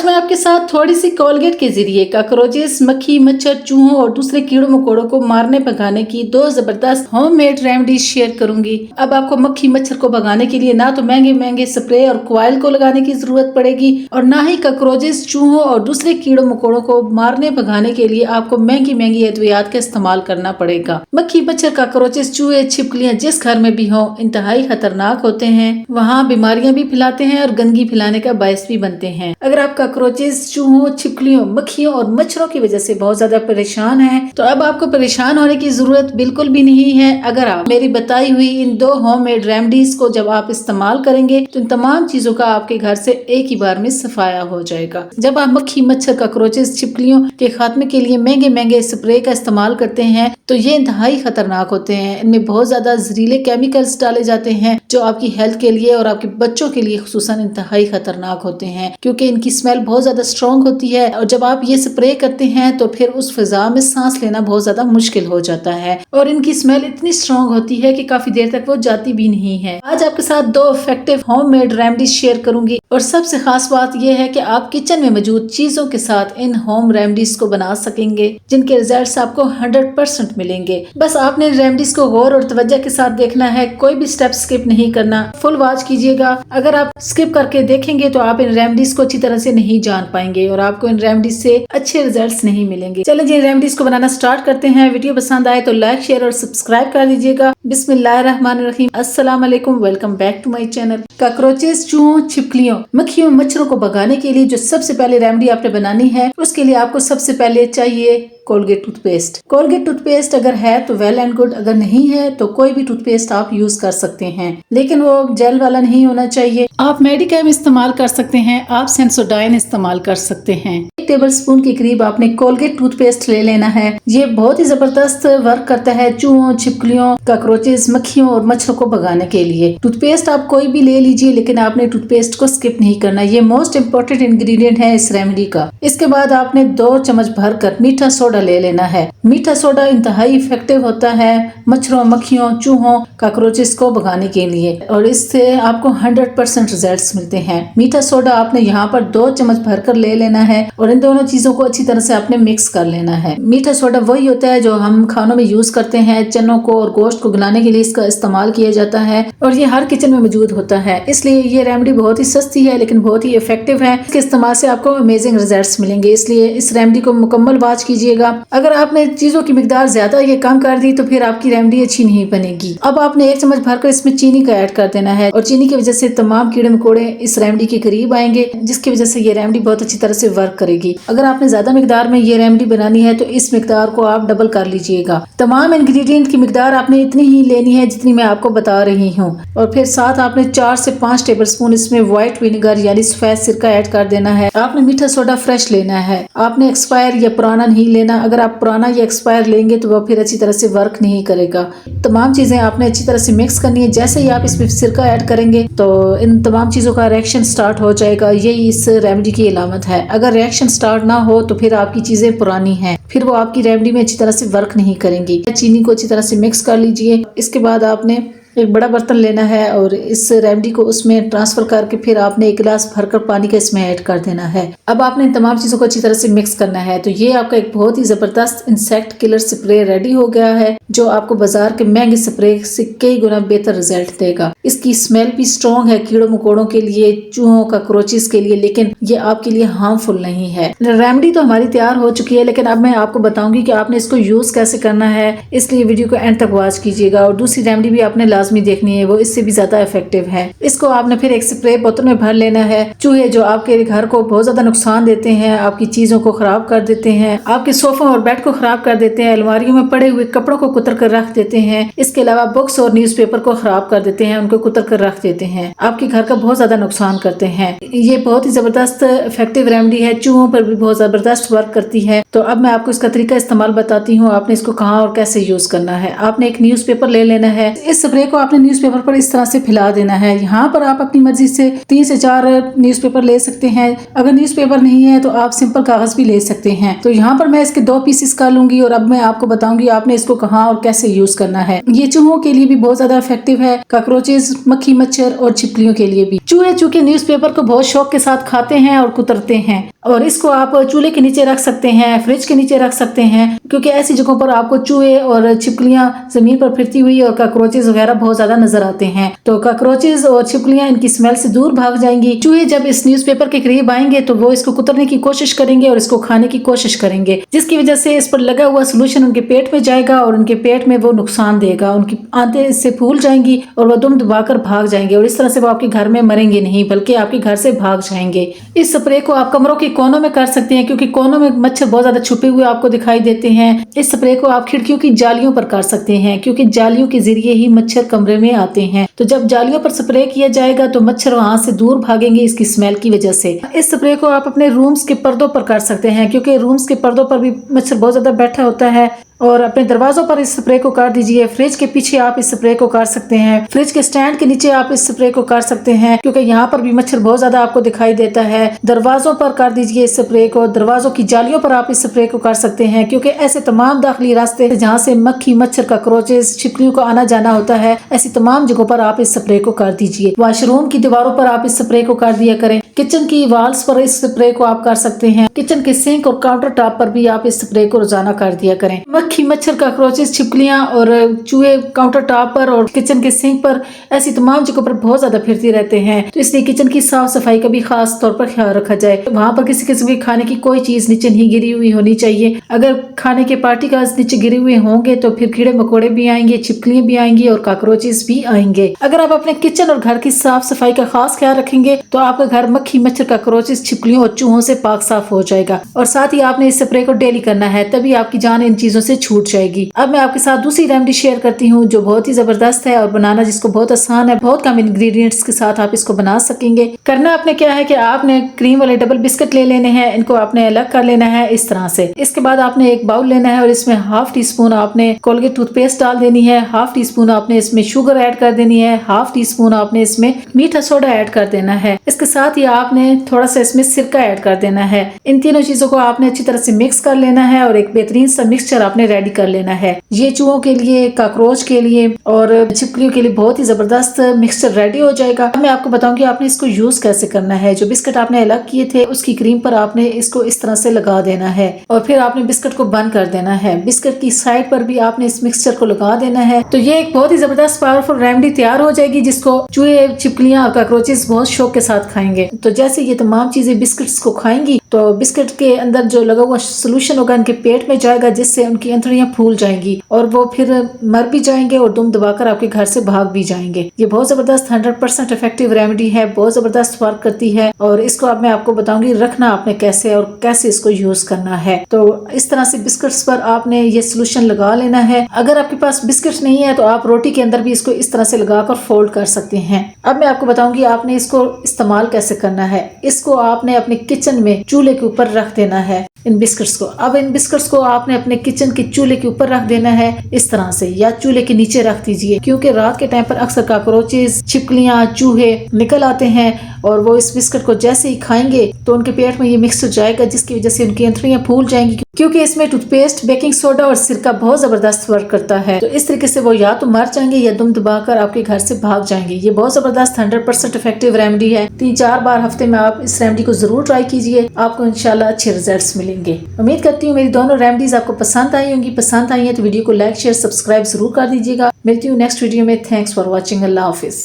आज मैं आपके साथ थोड़ी सी कोलगेट के जरिए कॉकरोचेस, मक्खी, मच्छर, चूहों और दूसरे कीड़ों मकोड़ों को मारने भगाने की 2 जबरदस्त होममेड रेमेडीज शेयर करूंगी। अब आपको मक्खी मच्छर को भगाने के लिए ना तो महंगे महंगे स्प्रे और कॉइल को लगाने की जरूरत पड़ेगी और ना ही कॉकरोचेस, चूहों और दूसरे कीड़ों मकोड़ों को मारने भगाने के लिए आपको महंगी महंगी अद्वियात का इस्तेमाल करना पड़ेगा। मक्खी, मच्छर, कॉकरोचेस, चूहे, छिपकलियां जिस घर में भी हो इंतहाई खतरनाक होते हैं, वहाँ बीमारियां भी फैलाते हैं और गंदगी फैलाने का बायस भी बनते हैं। अगर आप कॉकरोचेस, चूहों, छिपकलियों, मक्खियों और मच्छरों की वजह से बहुत ज्यादा परेशान हैं, तो अब आपको परेशान होने की जरूरत बिल्कुल भी नहीं है। अगर आप मेरी बताई हुई इन 2 होममेड रेमेडीज को जब आप इस्तेमाल करेंगे तो इन तमाम चीजों का आपके घर से एक ही बार में सफाया हो जाएगा। जब आप मक्खी, मच्छर, कॉकरोचेस, छिपकलियों के खात्मे के लिए महंगे महंगे स्प्रे का इस्तेमाल करते हैं तो ये इंतहाई खतरनाक होते हैं। इनमें बहुत ज्यादा जहरीले केमिकल्स डाले जाते हैं जो आपकी हेल्थ के लिए और आपके बच्चों के लिए खुसूसन इंतहाई खतरनाक होते हैं, क्योंकि इनकी स्मेल बहुत ज्यादा स्ट्रॉन्ग होती है और जब आप ये स्प्रे करते हैं तो फिर उस फिजा में सांस लेना बहुत ज्यादा मुश्किल हो जाता है और इनकी स्मेल इतनी स्ट्रॉन्ग होती है कि काफी देर तक वो जाती भी नहीं है। आज आपके साथ 2 इफेक्टिव होममेड रेमेडीज शेयर करूंगी और सबसे खास बात यह है कि आप किचन में मौजूद चीजों के साथ इन होम रेमेडीज को बना सकेंगे जिनके रिजल्ट्स आपको 100% मिलेंगे। बस आपने रेमेडीज को गौर और तवज्जो के साथ देखना है, कोई भी स्टेप स्किप नहीं करना, फुल वॉच कीजिएगा। अगर आप स्किप करके देखेंगे तो आप इन रेमेडीज को अच्छी तरह से नहीं जान पाएंगे और आपको इन रेमेडीज से अच्छे रिजल्ट्स नहीं मिलेंगे। चलिए जी रेमेडीज को बनाना स्टार्ट करते हैं। वीडियो पसंद आए तो लाइक, शेयर और सब्सक्राइब कर दीजिएगा। बिस्मिल्लाहिर्रहमानिर्रहीम, अस्सलाम वालेकुम, welcome back to my channel. Cockroaches, चूहों, छिपकलियों, मक्खियों, मच्छरों को भगाने के लिए जो सबसे पहले रेमेडी आपने बनानी है उसके लिए आपको सबसे पहले चाहिए कोलगेट टूथपेस्ट। कोलगेट टूथपेस्ट अगर है तो वेल एंड गुड, अगर नहीं है तो कोई भी टूथपेस्ट आप यूज कर सकते हैं, लेकिन वो जेल वाला नहीं होना चाहिए। आप मेडिकेम इस्तेमाल कर सकते हैं, आप सेंसोडाइन इस्तेमाल कर सकते हैं। 1 टेबलस्पून के करीब आपने कोलगेट टूथपेस्ट ले लेना है। ये बहुत ही जबरदस्त वर्क करता है चूहों, छिपकलियों, कॉकरोचेस, मक्खियों और मच्छरों को भगाने के लिए। टूथपेस्ट आप कोई भी ले लीजिए, लेकिन आपने टूथपेस्ट को स्किप नहीं करना, ये मोस्ट इम्पोर्टेंट इंग्रेडिएंट है इस रेमेडी का। इसके बाद आपने 2 चम्मच भरकर मीठा सोडा ले लेना है। मीठा सोडा इंतहाई इफेक्टिव होता है मच्छरों, मक्खियों, चूहों, कॉकरोचेस को भगाने के लिए और इससे आपको 100% रिजल्ट्स मिलते हैं। मीठा सोडा आपने यहाँ पर 2 चम्मच भरकर ले लेना है और इन दोनों चीजों को अच्छी तरह से आपने मिक्स कर लेना है। मीठा सोडा वही होता है जो हम खानों में यूज करते हैं, चनों को और गोश्त को गलाने के लिए इसका इस्तेमाल किया जाता है और ये हर किचन में मौजूद होता है। इसलिए ये रेमेडी बहुत ही सस्ती है लेकिन बहुत ही इफेक्टिव है। इसके इस्तेमाल से आपको अमेजिंग रिजल्ट्स मिलेंगे, इसलिए इस रेमेडी को मुकम्मल वॉच कीजिएगा। अगर आपने चीजों की मिकदार ज्यादा या कम कर दी तो फिर आपकी रेमेडी अच्छी नहीं बनेगी। अब आपने 1 चम्मच भरकर इसमें चीनी का ऐड कर देना है और चीनी की वजह से तमाम कीड़े मकोड़े इस रेमेडी के करीब आएंगे, जिसकी वजह से ये रेमेडी बहुत अच्छी तरह से वर्क करेगी। अगर आपने ज्यादा मिकदार में ये रेमेडी बनानी है तो इस मिकदार को आप डबल कर लीजिएगा। तमाम इंग्रेडिएंट की मिकदार आपने इतनी ही लेनी है जितनी मैं आपको बता रही हूँ और फिर साथ आपने 4 से 5 टेबलस्पून इसमें व्हाइट विनेगर यानी सफेद सिरका ऐड कर देना है। आपने मीठा सोडा फ्रेश लेना है, आपने एक्सपायर या पुराना नहीं लेना। अगर आप पुराना या एक्सपायर लेंगे तो वह फिर अच्छी तरह से वर्क नहीं करेगा। तमाम चीजें आपने अच्छी तरह से मिक्स करनी है। जैसे ही आप इसमें सिरका ऐड करेंगे तो इन तमाम चीजों का रिएक्शन स्टार्ट हो जाएगा। यही इस रेमेडी की अलामत है। अगर रिएक्शन स्टार्ट ना हो तो फिर आपकी चीजें पुरानी हैं, फिर वो आपकी रेमेडी में अच्छी तरह से वर्क नहीं करेंगी। चीनी को अच्छी तरह से मिक्स कर लीजिए। इसके बाद आपने एक बड़ा बर्तन लेना है और इस रेमेडी को उसमें ट्रांसफर करके फिर आपने 1 गिलास भरकर पानी का इसमें ऐड कर देना है। अब आपने इन तमाम चीजों को अच्छी तरह से मिक्स करना है। तो ये आपका एक बहुत ही जबरदस्त इंसेक्ट किलर स्प्रे रेडी हो गया है जो आपको बाजार के महंगे स्प्रे से कई गुना बेहतर रिजल्ट देगा। इसकी स्मेल भी स्ट्रॉन्ग है कीड़ों मकोड़ों के लिए, चूहों, कॉकरोचेस के लिए, लेकिन ये आपके लिए हार्मफुल नहीं है। रेमेडी तो हमारी तैयार हो चुकी है, लेकिन अब मैं आपको बताऊंगी कि आपने इसको यूज कैसे करना है, इसलिए वीडियो को एंड तक वॉच कीजिएगा। और दूसरी रेमेडी भी आपने लाजमी देखनी है, वो इससे भी ज्यादा इफेक्टिव है। इसको आपने फिर एक स्प्रे बोतल में भर लेना है। चूहे जो आपके घर को बहुत ज्यादा नुकसान देते हैं, आपकी चीजों को खराब कर देते हैं, आपके सोफों और बेड को खराब कर देते हैं, अलमारियों में पड़े हुए कपड़ों को कुतर कर रख देते हैं, इसके अलावा बुक्स और न्यूज़पेपर को खराब कर देते हैं, उनको कुतर कर रख देते हैं, आपके घर का बहुत ज्यादा नुकसान करते हैं। ये बहुत ही जबरदस्त इफेक्टिव रेमेडी है, चूहों पर भी बहुत जबरदस्त वर्क करती है। तो अब मैं आपको इसका तरीका इस्तेमाल बताती हूँ, आपने इसको कहाँ और कैसे यूज करना है। आपने एक न्यूज़पेपर ले लेना है। इस स्प्रे को आपने न्यूज़पेपर पर इस तरह से फैला देना है। यहाँ पर आप अपनी मर्जी से 3 से 4 न्यूज़पेपर ले सकते हैं। अगर न्यूज़पेपर नहीं है तो आप सिंपल कागज भी ले सकते हैं। तो यहाँ पर मैं इसके 2 पीसेस कर लूंगी और अब मैं आपको बताऊंगी आपने इसको कहाँ और कैसे यूज करना है। ये चूहों के लिए भी बहुत ज्यादा इफेक्टिव है, कॉकरोचेस, मक्खी मच्छर और छिपकलियों के लिए भी। चूहे चूंकि न्यूज़पेपर को बहुत शौक के साथ खाते हैं और कुतरते हैं, और इसको आप चूल्हे के नीचे रख सकते हैं, फ्रिज के नीचे रख सकते हैं, क्योंकि ऐसी जगहों पर आपको चूहे और छिपकलियां जमीन पर फिरती हुई और कॉकरोचेस वगैरह बहुत ज्यादा नजर आते हैं। तो कॉकरोचेस और छिपकलियां इनकी स्मेल से दूर भाग जाएंगी। चूहे जब इस न्यूज़पेपर के करीब आएंगे तो वो इसको कुतरने की कोशिश करेंगे और इसको खाने की कोशिश करेंगे, जिसकी वजह से इस पर लगा हुआ सोल्यूशन उनके पेट में जाएगा और उनके पेट में वो नुकसान देगा। उनकी आंतें इससे फूल जाएंगी और वो दुम दबाकर भाग जाएंगे, और इस तरह से वो आपके घर में मरेंगे नहीं बल्कि आपके घर से भाग जाएंगे। इस स्प्रे को आप कमरों के कोनों में कर सकते हैं, क्योंकि कोनों में मच्छर बहुत ज्यादा छुपे हुए आपको दिखाई देते हैं। इस स्प्रे को आप खिड़कियों की जालियों पर कर सकते हैं, क्योंकि जालियों के जरिए ही मच्छर कमरे में आते हैं। तो जब जालियों पर स्प्रे किया जाएगा तो मच्छर वहां से दूर भागेंगे इसकी स्मेल की वजह से। इस स्प्रे को आप अपने रूम्स के पर्दों पर कर सकते हैं, क्योंकि रूम्स के पर्दों पर भी मच्छर बहुत ज्यादा बैठा होता है। और अपने दरवाजों पर इस स्प्रे को कर दीजिए। फ्रिज के पीछे आप इस स्प्रे को कर सकते हैं, फ्रिज के स्टैंड के नीचे आप इस स्प्रे को कर सकते हैं, क्योंकि यहाँ पर भी मच्छर बहुत ज्यादा आपको दिखाई देता है। दरवाजों पर कर दीजिए इस स्प्रे को, दरवाजों की जालियों पर आप इस स्प्रे को कर सकते हैं, क्योंकि ऐसे तमाम दाखिली रास्ते जहाँ से मक्खी मच्छर कॉकरोचेस छिपकलियों को आना जाना होता है, ऐसी तमाम जगहों पर आप इस स्प्रे को कर दीजिए। वॉशरूम की दीवारों पर आप इस स्प्रे को कर दिया करें, किचन की वॉल्स पर इस स्प्रे को आप कर सकते हैं, किचन के सिंक और काउंटर टॉप पर भी आप इस स्प्रे को रोजाना कर दिया करें। मक्खी मच्छर कॉकरोचेस छिपकलियां और चूहे काउंटर टॉप पर और किचन के सिंक पर ऐसी तमाम जगहों पर बहुत ज्यादा फिरते रहते हैं। तो इसलिए किचन की साफ सफाई का भी खास तौर पर ख्याल रखा जाए। वहां पर किसी किस्म के खाने की कोई चीज नीचे नहीं गिरी हुई होनी चाहिए। अगर खाने के पार्टिकल्स नीचे गिरे हुए होंगे तो फिर कीड़े मकोड़े भी आएंगे, छिपकलियां भी आएंगी और कॉकरोचेस भी आएंगे। अगर आप अपने किचन और घर की साफ सफाई का खास ख्याल रखेंगे तो आपका घर मक्खी मच्छर कॉकरोचेस छिपकलियों और चूहों से पाक साफ हो जाएगा। और साथ ही आपने इस स्प्रे को डेली करना है, तभी आपकी जान इन चीजों से छूट जाएगी। अब मैं आपके साथ दूसरी रेमेडी शेयर करती हूँ जो बहुत ही जबरदस्त है और बनाना जिसको बहुत आसान है। बहुत कम इंग्रेडिएंट्स के साथ आप इसको बना सकेंगे। करना आपने क्या है कि आपने क्रीम वाले डबल बिस्किट ले लेने हैं, इनको आपने अलग कर लेना है इस तरह से। इसके बाद आपने एक बाउल लेना है और इसमें ½ टीस्पून आपने कोलगेट टूथपेस्ट डाल देनी है, ½ टीस्पून आपने इसमें शुगर ऐड कर देनी है, ½ टीस्पून आपने इसमें मीठा सोडा ऐड कर देना है। इसके साथ ही आपने थोड़ा सा इसमें सिरका ऐड कर देना है। इन तीनों चीजों को आपने अच्छी तरह से मिक्स कर लेना है और एक बेहतरीन सा मिक्सचर आपने रेडी कर लेना है। ये चूहों के लिए, कॉकरोच के लिए और छिपकलियों के लिए बहुत ही जबरदस्त मिक्सचर रेडी हो जाएगा। अब मैं आपको बताऊंगी आपने इसको यूज कैसे करना है। जो बिस्किट आपने अलग किए थे उसकी क्रीम पर आपने इसको इस तरह से लगा देना है और फिर आपने बिस्किट को बंद कर देना है। बिस्किट की साइड पर भी आपने इस मिक्सचर को लगा देना है। तो ये एक बहुत ही जबरदस्त पावरफुल रेमेडी तैयार हो जाएगी, जिसको चूहे, छिपकलियां और कॉकरोचेस बहुत शौक के साथ खाएंगे। तो जैसे ये तमाम चीजें बिस्किट्स को खाएंगी तो बिस्किट के अंदर जो लगा हुआ सोल्यूशन होगा उनके पेट में जाएगा, जिससे उनकी अंतड़ियां फूल जाएंगी और वो फिर मर भी जाएंगे और दुम दबाकर आपके घर से भाग भी जाएंगे। ये बहुत जबरदस्त 100% इफेक्टिव रेमेडी है, बहुत जबरदस्त वर्क करती है। और इसको अब मैं आपको बताऊंगी रखना आपने कैसे और कैसे इसको यूज करना है। तो इस तरह से बिस्किट्स पर आपने ये सोल्यूशन लगा लेना है। अगर आपके पास बिस्किट नहीं है तो आप रोटी के अंदर भी इसको इस तरह से लगाकर फोल्ड कर सकते हैं। अब मैं आपको बताऊंगी आपने इसको इस्तेमाल कैसे करना है। इसको आपने अपने किचन में चूल्हे के ऊपर रख देना है इन बिस्किट्स को। अब इन बिस्किट्स को आपने अपने किचन के चूल्हे के ऊपर रख देना है इस तरह से, या चूल्हे के नीचे रख दीजिए, क्योंकि रात के टाइम पर अक्सर कॉकरोचेस, छिपकलियां, चूहे निकल आते हैं और वो इस बिस्किट को जैसे ही खाएंगे तो उनके पेट में ये मिक्स हो जाएगा, जिसकी वजह से उनकी अंतड़ियां फूल जाएंगी, क्योंकि इसमें टूथपेस्ट, बेकिंग सोडा और सिरका बहुत जबरदस्त वर्क करता है। तो इस तरीके से वो या तो मर जाएंगे या दुम दबाकर आपके घर से भाग जाएंगे। ये बहुत जबरदस्त 100% इफेक्टिव रेमेडी है। 3-4 बार हफ्ते में आप इस रेमेडी को जरूर ट्राई कीजिए, आपको इंशाल्लाह अच्छे रिजल्ट्स मिलेंगे। उम्मीद करती हूँ मेरी दोनों रेमेडीज आपको पसंद आई होंगी। पसंद आई है तो वीडियो को लाइक, शेयर, सब्सक्राइब जरूर कर दीजिएगा। मिलती हूँ नेक्स्ट वीडियो में। Thanks for watching. Allah Hafiz.